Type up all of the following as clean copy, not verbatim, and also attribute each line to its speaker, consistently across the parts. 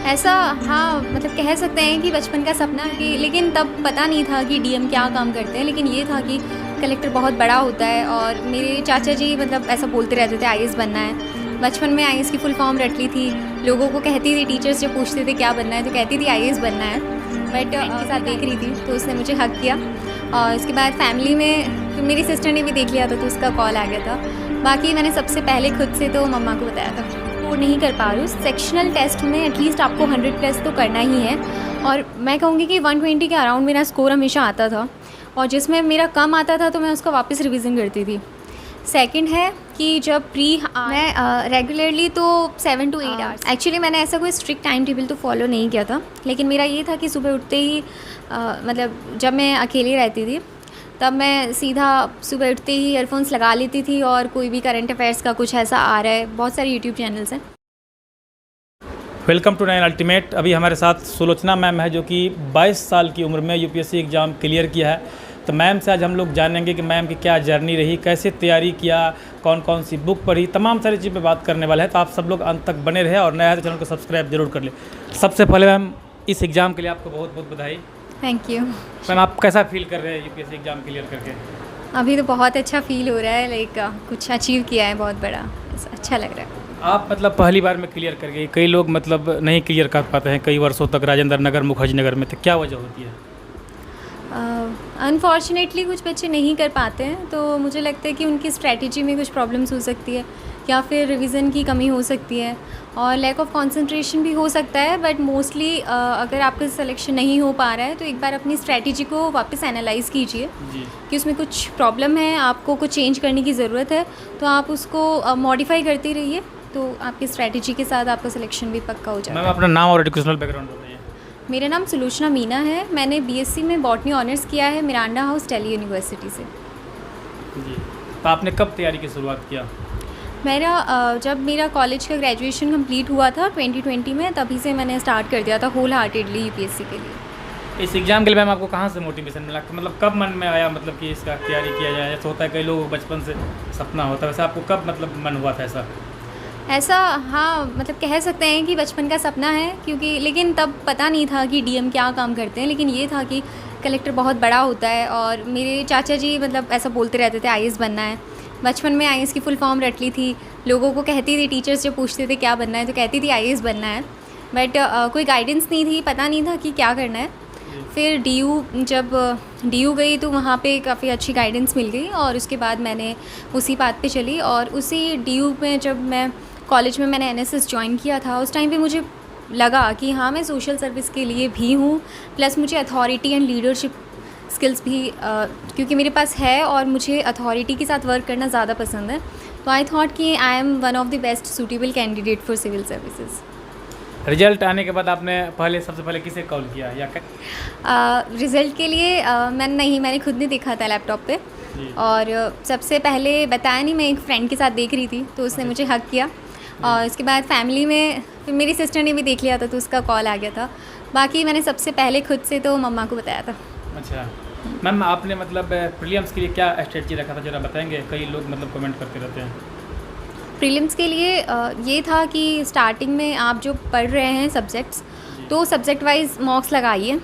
Speaker 1: ऐसा हाँ, मतलब कह सकते हैं कि बचपन का सपना कि लेकिन तब पता नहीं था कि डीएम क्या काम करते हैं, लेकिन ये था कि कलेक्टर बहुत बड़ा होता है। और मेरे चाचा जी मतलब ऐसा बोलते रहते थे आईएएस बनना है। बचपन में आईएएस की फुल फॉर्म रट ली थी। लोगों को कहती थी, टीचर्स जब पूछते थे क्या बनना है तो कहती थी आईएएस बनना है। बट के साथ देख रही थी तो उसने मुझे हक किया। और उसके बाद फैमिली में मेरी सिस्टर ने भी देख लिया था तो उसका कॉल आ गया था। बाकी मैंने सबसे पहले खुद से तो मम्मा को बताया था। वो नहीं कर पा रही हूँ, सेक्शनल टेस्ट में एटलीस्ट आपको 100 प्लस तो करना ही है। और मैं कहूँगी कि 120 के अराउंड मेरा स्कोर हमेशा आता था, और जिसमें मेरा कम आता था तो मैं उसका वापस रिवीजन करती थी। सेकंड है कि जब मैं रेगुलरली तो 7 to 8 आवर्स, एक्चुअली मैंने ऐसा कोई स्ट्रिक्ट टाइम टेबल तो फॉलो नहीं किया था, लेकिन मेरा ये था कि सुबह उठते ही मतलब जब मैं अकेली रहती थी तब मैं सीधा सुबह उठते ही ईयरफोन्स लगा लेती थी, और कोई भी करंट अफेयर्स का कुछ ऐसा आ रहा है, बहुत सारे यूट्यूब चैनल्स हैं।
Speaker 2: Welcome to 9 ultimate. अभी हमारे साथ सुलोचना मैम है जो कि 22 साल की उम्र में यूपीएससी एग्ज़ाम क्लियर किया है। तो मैम से आज हम लोग जानेंगे कि मैम की क्या जर्नी रही, कैसे तैयारी किया, कौन कौन सी बुक पढ़ी, तमाम सारी चीज़ पे बात करने वाले हैं। तो आप सब लोग अंत तक बने रहे और नया है तो चैनल को सब्सक्राइब जरूर कर ले। सबसे पहले मैम इस एग्ज़ाम के लिए आपको बहुत बहुत बधाई।
Speaker 1: थैंक यू
Speaker 2: मैम आप कैसा फील कर रहे हैं यूपीएससी एग्ज़ाम क्लियर करके?
Speaker 1: अभी तो बहुत अच्छा फील हो रहा है, लाइक कुछ अचीव किया है बहुत बड़ा, अच्छा लग रहा है।
Speaker 2: आप मतलब पहली बार में क्लियर कर गए, कई लोग मतलब नहीं क्लियर कर पाते हैं कई वर्षों तक राजेंद्र नगर, मुखर्जी नगर में, तो क्या वजह होती है?
Speaker 1: अनफॉर्चुनेटली कुछ बच्चे नहीं कर पाते हैं, तो मुझे लगता है कि उनकी स्ट्रैटेजी में कुछ प्रॉब्लम्स हो सकती है, या फिर रिवीजन की कमी हो सकती है, और लैक ऑफ कंसंट्रेशन भी हो सकता है। बट मोस्टली अगर आपका सिलेक्शन नहीं हो पा रहा है तो एक बार अपनी स्ट्रैटेजी को वापस एनालाइज़ कीजिए कि उसमें कुछ प्रॉब्लम है, आपको कुछ चेंज करने की ज़रूरत है, तो आप उसको मॉडिफाई करते रहिए, तो आपकी स्ट्रैटेजी के साथ आपका सिलेक्शन भी पक्का हो जाएगा।
Speaker 2: मैम अपना नाम और एजुकेशनल बैकग्राउंड बताइए।
Speaker 1: मेरा नाम सुलोचना मीना है। मैंने बीएससी में बॉटनी ऑनर्स किया है मिरांडा हाउस दिल्ली यूनिवर्सिटी से।
Speaker 2: जी, तो आपने कब तैयारी की शुरुआत किया?
Speaker 1: जब मेरा कॉलेज का ग्रेजुएशन कंप्लीट हुआ था 2020 में, तभी से मैंने स्टार्ट कर दिया था होल हार्टेडली यूपीएससी के लिए।
Speaker 2: इस एग्ज़ाम के लिए मैम आपको कहाँ से मोटिवेशन मिला, मतलब कब मन में आया मतलब कि इसका तैयारी किया जाए? ऐसा होता है कई लोगों को बचपन से सपना होता है, वैसे आपको कब मतलब मन हुआ था
Speaker 1: ऐसा हाँ, मतलब कह सकते हैं कि बचपन का सपना है, क्योंकि लेकिन तब पता नहीं था कि डीएम क्या काम करते हैं, लेकिन ये था कि कलेक्टर बहुत बड़ा होता है। और मेरे चाचा जी मतलब ऐसा बोलते रहते थे आईएएस बनना है। बचपन में आईएएस की फुल फॉर्म रट ली थी। लोगों को कहती थी, टीचर्स जब पूछते थे क्या बनना है तो कहती थी आईएएस बनना है। बट कोई गाइडेंस नहीं थी, पता नहीं था कि क्या करना है। फिर जब डीयू गई तो वहाँ पे काफ़ी अच्छी गाइडेंस मिल गई, और उसके बाद मैंने उसी बात पे चली। और उसी डीयू में जब मैं कॉलेज में मैंने एनएसएस ज्वाइन किया था, उस टाइम पे मुझे लगा कि हाँ, मैं सोशल सर्विस के लिए भी हूँ, प्लस मुझे अथॉरिटी एंड लीडरशिप स्किल्स भी क्योंकि मेरे पास है, और मुझे अथॉरिटी के साथ वर्क करना ज़्यादा पसंद है। तो आई थॉट कि I am one of the best suitable candidate for civil services.
Speaker 2: Result आने के बाद आपने सबसे पहले किसे कॉल किया या
Speaker 1: रिज़ल्ट के लिए मैंने खुद नहीं देखा था लैपटॉप पे, और सबसे पहले बताया नहीं, मैं एक फ्रेंड के साथ देख रही थी तो उसने मुझे हक किया। और उसके बाद फैमिली में फिर मेरी सिस्टर ने भी देख लिया था तो उसका कॉल आ गया था। बाकी मैंने सबसे पहले खुद से तो मम्मा को बताया था।
Speaker 2: अच्छा मैम, आपने मतलब प्रीलिम्स के लिए क्या स्ट्रेटजी रखा था, जरा बताएंगे? कई लोग मतलब कमेंट करते रहते हैं।
Speaker 1: प्रीलिम्स के लिए ये था कि स्टार्टिंग में आप जो पढ़ रहे हैं सब्जेक्ट्स, तो सब्जेक्ट वाइज मॉक्स लगाइए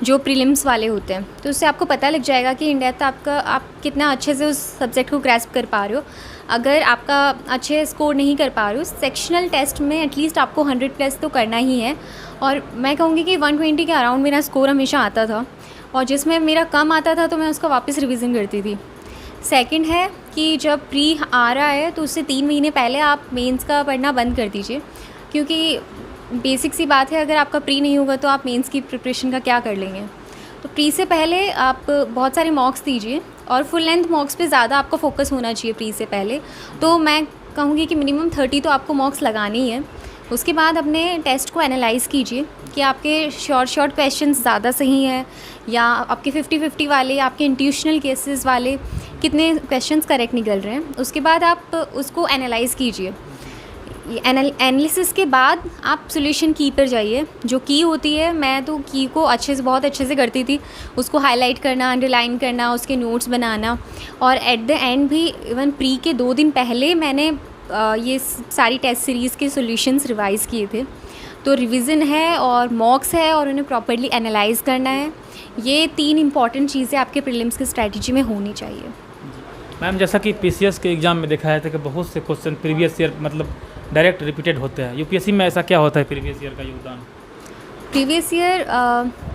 Speaker 1: जो प्रीलिम्स वाले होते हैं, तो उससे आपको पता लग जाएगा कि इन डेप्थ आप कितना अच्छे से उस सब्जेक्ट को ग्रैस्प कर पा रहे हो। अगर आपका अच्छे स्कोर नहीं कर पा रहे हो, सेक्शनल टेस्ट में एटलीस्ट आपको 100 प्लस तो करना ही है। और मैं कहूँगी कि 120 के अराउंड मेरा स्कोर हमेशा आता था, और जिसमें मेरा कम आता था तो मैं उसका वापस रिवीजन करती थी। सेकंड है कि जब प्री आ रहा है तो उससे 3 महीने पहले आप मेंस का पढ़ना बंद कर दीजिए, क्योंकि बेसिक सी बात है, अगर आपका प्री नहीं होगा तो आप मेंस की प्रिपरेशन का क्या कर लेंगे। तो प्री से पहले आप बहुत सारे मॉक्स दीजिए, और फुल लेंथ मॉक्स पे ज़्यादा आपको फोकस होना चाहिए प्री से पहले। तो मैं कहूँगी कि मिनिमम 30 तो आपको मॉक्स लगानी ही है। उसके बाद अपने टेस्ट को एनालाइज़ कीजिए कि आपके शॉर्ट क्वेश्चंस ज़्यादा सही हैं, या आपके 50-50 वाले, आपके इंट्यूशनल केसेस वाले कितने क्वेश्चंस करेक्ट निकल रहे हैं। उसके बाद आप उसको एनालाइज़ कीजिए। एनालिसिस के बाद आप सॉल्यूशन की पर जाइए। जो की होती है, मैं तो की को बहुत अच्छे से करती थी, उसको हाईलाइट करना, अंडरलाइन करना, उसके नोट्स बनाना। और एट द एंड भी इवन प्री के 2 दिन पहले मैंने ये सारी टेस्ट सीरीज़ के सॉल्यूशंस रिवाइज़ किए थे। तो रिवीजन है और मॉक्स है और उन्हें प्रॉपर्ली एनालाइज करना है। ये 3 इंपॉर्टेंट चीज़ें आपके प्रीलिम्स की स्ट्रैटेजी में होनी चाहिए।
Speaker 2: मैम जैसा कि पीसीएस के एग्ज़ाम में देखा है कि बहुत से क्वेश्चन प्रीवियस ईयर मतलब डायरेक्ट रिपीटेड होते हैं, यूपीएससी में ऐसा क्या होता है प्रीवियस ईयर का योगदान?
Speaker 1: प्रीवियस ईयर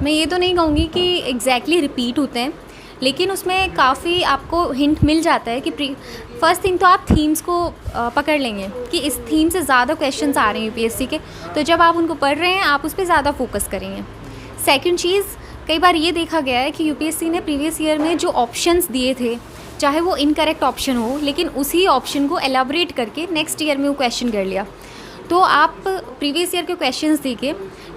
Speaker 1: मैं ये तो नहीं कहूँगी कि एग्जैक्टली रिपीट होते हैं, लेकिन उसमें काफ़ी आपको हिंट मिल जाता है कि फर्स्ट थिंग तो आप थीम्स को पकड़ लेंगे कि इस थीम से ज़्यादा क्वेश्चंस आ रहे हैं यूपीएससी के, तो जब आप उनको पढ़ रहे हैं आप उस पर ज़्यादा फोकस करेंगे। सेकंड चीज़, कई बार ये देखा गया है कि यूपीएससी ने प्रीवियस ईयर में जो ऑप्शंस दिए थे, चाहे वो इनकरेक्ट ऑप्शन हो, लेकिन उसी ऑप्शन को एलाबोरेट करके नेक्स्ट ईयर में वो क्वेश्चन कर लिया। तो आप प्रीवियस ईयर के क्वेश्चंस देखे,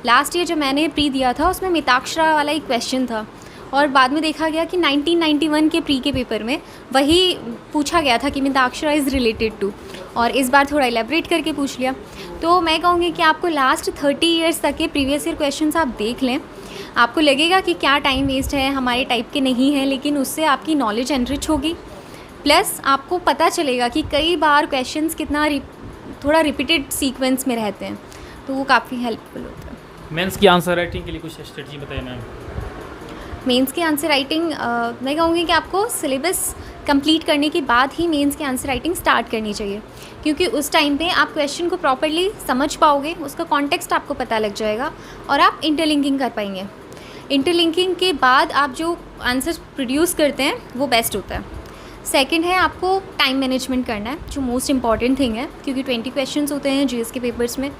Speaker 1: लास्ट ईयर जब मैंने प्री दिया था उसमें मिताक्षरा वाला एक क्वेश्चन था और बाद में देखा गया कि 1991 के प्री के पेपर में वही पूछा गया था कि मिताक्षरा इज़ रिलेटेड टू, और इस बार थोड़ा एलेबरेट करके पूछ लिया। तो मैं कहूँगी कि आपको लास्ट 30 ईयर्स तक के प्रीवियस ईयर क्वेश्चंस आप देख लें, आपको लगेगा कि क्या टाइम वेस्ट है, हमारे टाइप के नहीं है, लेकिन उससे आपकी नॉलेज एनरिच होगी। प्लस आपको पता चलेगा कि कई बार क्वेश्चंस कितना थोड़ा रिपीटेड सीक्वेंस में रहते हैं, तो वो काफ़ी हेल्पफुल होता है।
Speaker 2: मेंस की आंसर राइटिंग के लिए कुछ स्ट्रेटजी बताइए मैम।
Speaker 1: मेंस की आंसर राइटिंग मैं कहूँगी कि आपको सिलेबस कंप्लीट करने के बाद ही मेंस की आंसर राइटिंग स्टार्ट करनी चाहिए, क्योंकि उस टाइम पे आप क्वेश्चन को प्रॉपर्ली समझ पाओगे, उसका कॉन्टेक्स्ट आपको पता लग जाएगा और आप इंटरलिंकिंग कर पाएंगे। इंटरलिंकिंग के बाद आप जो आंसर प्रोड्यूस करते हैं वो बेस्ट होता है। सेकंड है, आपको टाइम मैनेजमेंट करना है, जो मोस्ट इंपॉर्टेंट थिंग है, क्योंकि 20 क्वेश्चंस होते हैं जीएस के पेपर्स में,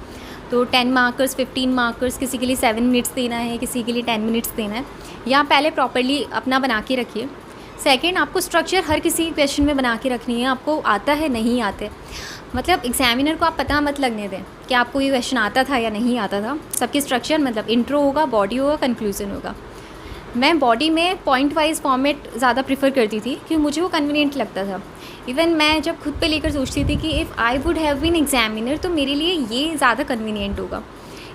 Speaker 1: तो 10 मार्कर्स 15 मार्कर्स, किसी के लिए 7 मिनट्स देना है, किसी के लिए 10 मिनट्स देना है, या पहले प्रॉपर्ली अपना बना के रखिए। सेकंड, आपको स्ट्रक्चर हर किसी क्वेश्चन में बना के रखनी है, आपको आता है नहीं आते, मतलब एग्जामिनर को आप पता मत लगने दें कि आपको ये क्वेश्चन आता था या नहीं आता था। सबकी स्ट्रक्चर मतलब इंट्रो होगा, बॉडी होगा, कंक्लूजन होगा। मैं बॉडी में पॉइंट वाइज फॉर्मेट ज़्यादा प्रेफर करती थी क्योंकि मुझे वो कन्वीनियंट लगता था। इवन मैं जब खुद पे लेकर सोचती थी कि if I would have been examiner तो मेरे लिए ये ज़्यादा कन्वीनियंट होगा,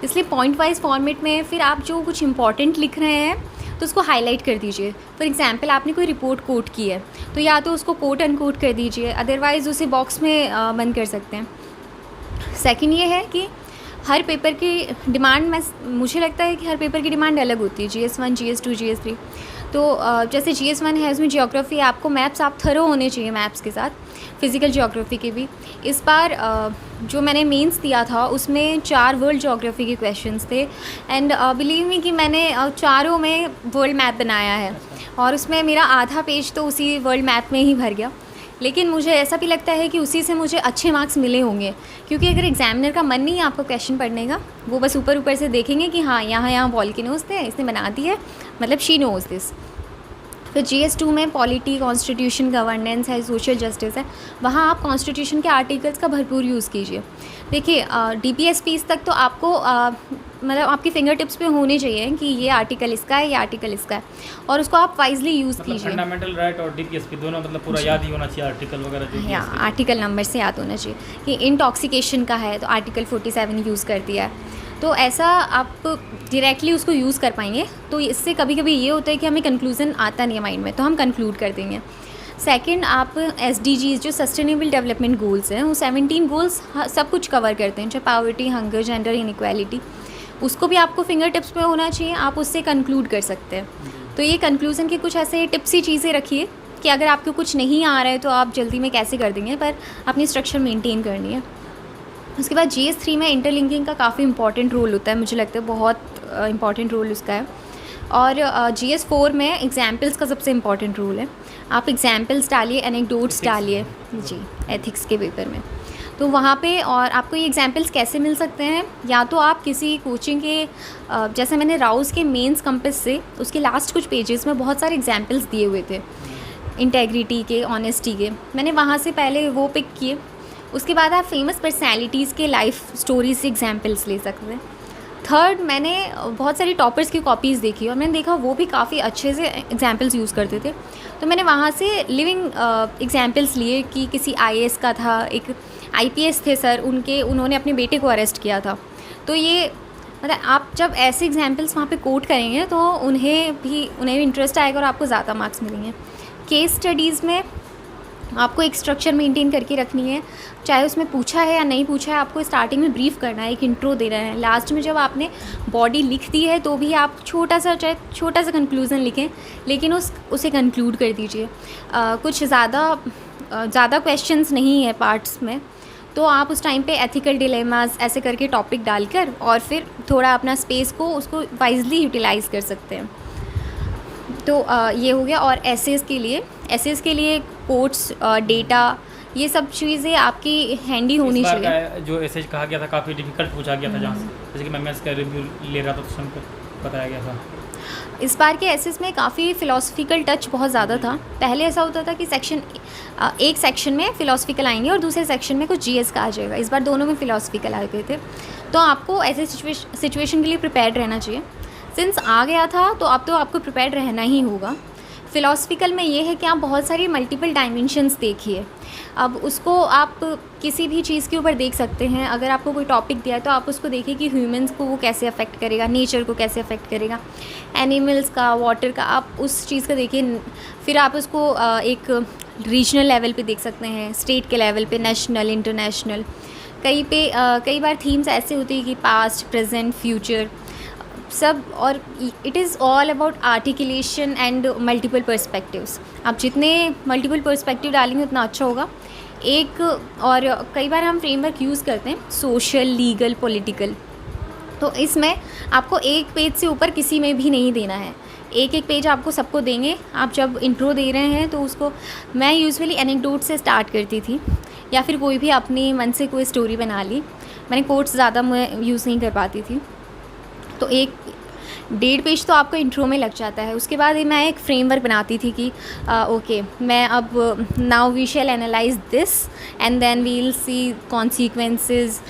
Speaker 1: इसलिए पॉइंट वाइज फॉर्मेट में फिर आप जो कुछ इंपॉर्टेंट लिख रहे हैं तो उसको हाईलाइट कर दीजिए। फॉर एग्जांपल आपने कोई रिपोर्ट कोट की है तो या तो उसको कोट अनकोट कर दीजिए, अदरवाइज़ उसे बॉक्स में बंद कर सकते हैं। सेकंड ये है कि हर पेपर की डिमांड मुझे लगता है कि हर पेपर की डिमांड अलग होती है, GS1 GS2 GS3। तो जैसे GS1 है उसमें जियोग्राफी, आपको मैप्स आप थरो होने चाहिए मैप्स के साथ, फिज़िकल जियोग्राफी के भी। इस बार जो मैंने मेंस दिया था उसमें 4 वर्ल्ड जियोग्राफी के क्वेश्चंस थे, एंड बिलीव मी कि मैंने चारों में वर्ल्ड मैप बनाया है और उसमें मेरा आधा पेज तो उसी वर्ल्ड मैप में ही भर गया। लेकिन मुझे ऐसा भी लगता है कि उसी से मुझे अच्छे मार्क्स मिले होंगे, क्योंकि अगर एग्जामिनर का मन नहीं है आपको क्वेश्चन पढ़ने का, वो बस ऊपर ऊपर से देखेंगे कि हाँ यहाँ वॉल्केनोज थे, इसने बना दी है, मतलब शी नोज दिस। फिर GS2 में पॉलिटी, कॉन्स्टिट्यूशन, गवर्नेंस है, सोशल जस्टिस है, वहाँ आप कॉन्स्टिट्यूशन के आर्टिकल्स का भरपूर यूज़ कीजिए। देखिए DPSPs तक तो आपको मतलब आपकी फिंगर टिप्स पे होने चाहिए कि ये आर्टिकल इसका है, ये आर्टिकल इसका है, और उसको आप वाइजली यूज़ कीजिए।
Speaker 2: फंडामेंटल राइट और DPSP दोनों मतलब पूरा याद ही होना चाहिए, आर्टिकल वगैरह जो
Speaker 1: या आर्टिकल नंबर से याद होना चाहिए कि इंटॉक्सिकेशन का है तो आर्टिकल 47 यूज़ कर दिया है, तो ऐसा आप डायरेक्टली उसको यूज़ कर पाएंगे। तो इससे कभी कभी ये होता है कि हमें कंक्लूज़न आता नहीं है माइंड में, तो हम कंक्लूड कर देंगे। सेकंड, आप SDGs जो सस्टेनेबल डेवलपमेंट गोल्स हैं, वो 17 गोल्स सब कुछ कवर करते हैं, चाहे पावर्टी, हंगर, जेंडर इनइक्वालिटी, उसको भी आपको फिंगर टिप्स पे होना चाहिए, आप उससे कंक्लूड कर सकते हैं। तो ये कंक्लूज़न के कुछ ऐसे टिप्सी चीज़ें रखिए कि अगर आपको कुछ नहीं आ रहा है तो आप जल्दी में कैसे कर देंगे, पर अपनी स्ट्रक्चर मेंटेन करनी है। उसके बाद GS3 में इंटरलिंकिंग का काफ़ी इंपॉर्टेंट रोल होता है, मुझे लगता है बहुत इंपॉर्टेंट रोल उसका है। और GS4 में एग्जाम्पल्स का सबसे इम्पॉर्टेंट रोल है, आप एग्जाम्पल्स डालिए, एनेक्डोट्स डालिए जी एथिक्स के पेपर में। तो वहाँ पे और आपको ये एग्जाम्पल्स कैसे मिल सकते हैं, या तो आप किसी कोचिंग के जैसे मैंने राउस के मेंस कंपस से उसके लास्ट कुछ पेजेस में बहुत सारे एग्जाम्पल्स दिए हुए थे इंटेग्रिटी के, ऑनेस्टी के, मैंने वहाँ से पहले वो पिक किए। उसके बाद आप फेमस पर्सनैलिटीज़ के लाइफ स्टोरीज से एग्जाम्पल्स ले सकते हैं। थर्ड, मैंने बहुत सारी टॉपर्स की कॉपीज़ देखी और मैंने देखा वो भी काफ़ी अच्छे से एग्जाम्पल्स यूज़ करते थे, तो मैंने वहाँ से लिविंग एग्जाम्पल्स लिए कि किसी IAS का था, एक IPS थे सर, उन्होंने अपने बेटे को अरेस्ट किया था। तो ये मतलब आप जब ऐसे एग्जाम्पल्स वहाँ पे कोट करेंगे तो उन्हें भी इंटरेस्ट आएगा और आपको ज़्यादा मार्क्स मिलेंगे। केस स्टडीज़ में आपको एक स्ट्रक्चर मेंटेन करके रखनी है, चाहे उसमें पूछा है या नहीं पूछा है, आपको स्टार्टिंग में ब्रीफ करना है, एक इंट्रो देना है। लास्ट में जब आपने बॉडी लिख दी है तो भी आप छोटा सा कंक्लूज़न लिखें, लेकिन उसे कंक्लूड कर दीजिए। कुछ ज़्यादा क्वेश्चंस नहीं है पार्ट्स में, तो आप उस टाइम पे एथिकल डिलेमास ऐसे करके टॉपिक डालकर और फिर थोड़ा अपना स्पेस को उसको वाइजली यूटिलाइज़ कर सकते हैं। तो ये हो गया। और एसेस के लिए कोट्स, डेटा, ये सब चीज़ें आपकी हैंडी होनी चाहिए।
Speaker 2: जो एसे कहा गया था काफ़ी डिफिकल्ट पूछा गया था, जहाँ से जैसे कि मैं मैथ्स का रिव्यू ले रहा था तो हमको बताया गया था।
Speaker 1: इस बार के एसेस में काफ़ी फ़िलोसफिकल टच बहुत ज़्यादा था। पहले ऐसा होता था कि एक सेक्शन में फ़िलोसफिकल आएंगे और दूसरे सेक्शन में कुछ जीएस का आ जाएगा। इस बार दोनों में फ़िलोसफिकल आ गए थे, तो आपको ऐसे सिचुएशन के लिए प्रिपेयर्ड रहना चाहिए। सिंस आ गया था तो अब तो आपको प्रिपेयर्ड रहना ही होगा। फ़िलोसफिकल में ये है कि आप बहुत सारी मल्टीपल डायमेंशंस देखिए। अब उसको आप किसी भी चीज़ के ऊपर देख सकते हैं। अगर आपको कोई टॉपिक दिया है तो आप उसको देखिए कि ह्यूमंस को वो कैसे अफेक्ट करेगा, नेचर को कैसे अफेक्ट करेगा, एनिमल्स का, वाटर का, आप उस चीज़ का देखिए। फिर आप उसको एक रीजनल लेवल पे देख सकते हैं, स्टेट के लेवल पे, नेशनल, इंटरनेशनल। कई बार थीम्स ऐसे होती है कि पास्ट, प्रेजेंट, फ्यूचर सब, और it is all about articulation and multiple perspectives. आप जितने मल्टीपल पर्सपेक्टिव डालेंगे उतना अच्छा होगा। और कई बार हम फ्रेमवर्क यूज़ करते हैं सोशल, लीगल, पॉलिटिकल, तो इसमें आपको एक पेज से ऊपर किसी में भी नहीं देना है। एक पेज आपको सबको देंगे। आप जब इंट्रो दे रहे हैं तो उसको, मैं यूजुअली एनेक्डोट से स्टार्ट करती थी, या फिर कोई भी अपने मन से कोई स्टोरी बना ली। मैंने कोट्स ज़्यादा मैं यूज़ नहीं कर पाती थी, तो 1-1.5 पेज तो आपको इंट्रो में लग जाता है। उसके बाद मैं एक फ्रेमवर्क बनाती थी कि ओके, मैं अब now we shall analyse this and then we will see consequences,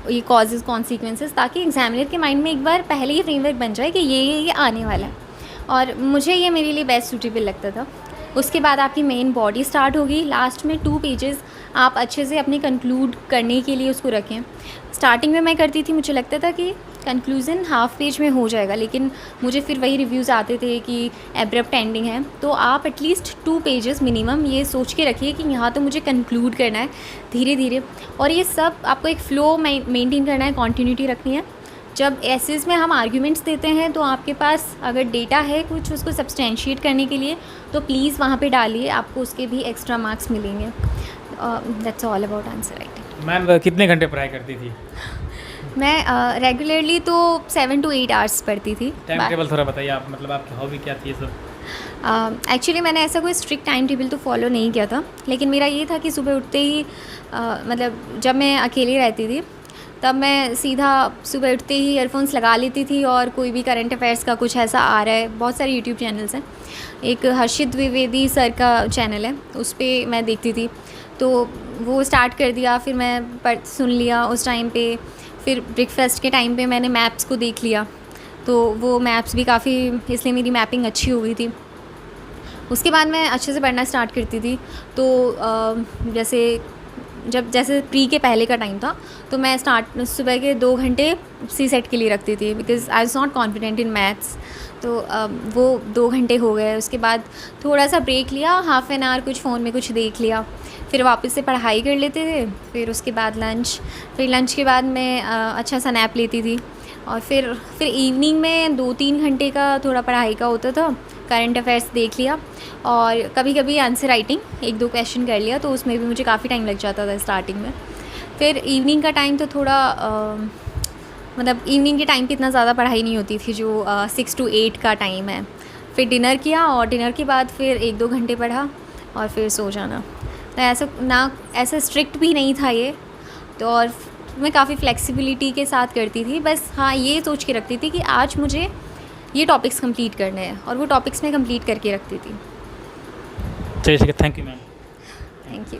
Speaker 1: ये कॉजेज़, कॉन्सिक्वेंसेस, ताकि एग्जामिनर के माइंड में एक बार पहले ही फ्रेमवर्क बन जाए कि ये आने वाला है। और मुझे ये मेरे लिए बेस्ट सूटेबल लगता था। उसके बाद आपकी मेन बॉडी स्टार्ट होगी। लास्ट में 2 पेजेस आप अच्छे से अपने कंक्लूड करने के लिए उसको रखें। स्टार्टिंग में मैं करती थी, मुझे लगता था कि कंक्लूज़न हाफ पेज में हो जाएगा, लेकिन मुझे फिर वही रिव्यूज़ आते थे कि एब्रप्ट एंडिंग है। तो आप एटलीस्ट 2 पेजेस मिनिमम ये सोच के रखिए कि यहाँ तो मुझे कंक्लूड करना है धीरे धीरे। और ये सब आपको एक फ़्लो मेंटेन करना है, कॉन्टीन्यूटी रखनी है। जब एसेस में हम आर्ग्यूमेंट्स देते हैं तो आपके पास अगर डेटा है कुछ उसको सब्सटेंशिएट करने के लिए, तो प्लीज़ वहाँ पे डालिए, आपको उसके भी एक्स्ट्रा मार्क्स मिलेंगे। That's all about answer writing.
Speaker 2: Ma'am कितने घंटे पढ़ाई करती थी?
Speaker 1: मैं रेगुलरली तो 7 to 8 आवर्स पढ़ती थी।
Speaker 2: टाइम टेबल थोड़ा बताइए आप, मतलब आपकी हॉबी क्या थी ये सब?
Speaker 1: एक्चुअली मैंने ऐसा कोई स्ट्रिक्ट टाइम टेबल तो फॉलो नहीं किया था, लेकिन मेरा ये था कि सुबह उठते ही मतलब जब मैं अकेली रहती थी तब मैं सीधा सुबह उठते ही ईयरफोन्स लगा लेती थी, और कोई भी करंट अफेयर्स का कुछ ऐसा आ रहा है, बहुत सारे यूट्यूब चैनल्स हैं। एक हर्षित द्विवेदी सर का चैनल है, उस पर मैं देखती थी, तो वो स्टार्ट कर दिया, फिर मैं सुन लिया उस टाइम पे। फिर ब्रेकफास्ट के टाइम पे मैंने मैप्स को देख लिया, तो वो मैप्स भी काफ़ी, इसलिए मेरी मैपिंग अच्छी हो गई थी। उसके बाद मैं अच्छे से पढ़ना स्टार्ट करती थी। तो जैसे प्री के पहले का टाइम था, तो मैं सुबह के 2 घंटे सी सेट के लिए रखती थी, because I was not confident in maths. तो वो 2 घंटे हो गए। उसके बाद थोड़ा सा ब्रेक लिया, हाफ़ एन आवर कुछ फ़ोन में कुछ देख लिया, फिर वापस से पढ़ाई कर लेते थे। फिर उसके बाद लंच के बाद मैं अच्छा सा नैप लेती थी, और फिर इवनिंग में 2-3 घंटे का थोड़ा पढ़ाई का होता था। करंट अफेयर्स देख लिया, और कभी कभी आंसर राइटिंग 1-2 क्वेश्चन कर लिया, तो उसमें भी मुझे काफ़ी टाइम लग जाता था स्टार्टिंग में। फिर इवनिंग का टाइम तो थोड़ा मतलब इवनिंग के टाइम पे इतना ज़्यादा पढ़ाई नहीं होती थी जो 6 to 8 का टाइम है। फिर डिनर किया, और डिनर के बाद फिर 1-2 घंटे पढ़ा और फिर सो जाना। तो ऐसा स्ट्रिक्ट भी नहीं था ये, तो और मैं काफ़ी फ्लेक्सिबिलिटी के साथ करती थी। बस हाँ, ये सोच के रखती थी कि आज मुझे ये टॉपिक्स कंप्लीट करने हैं, और वो टॉपिक्स मैं कंप्लीट करके रखती थी।
Speaker 2: चलिए ठीक है, thank you ma'am.
Speaker 1: Thank you.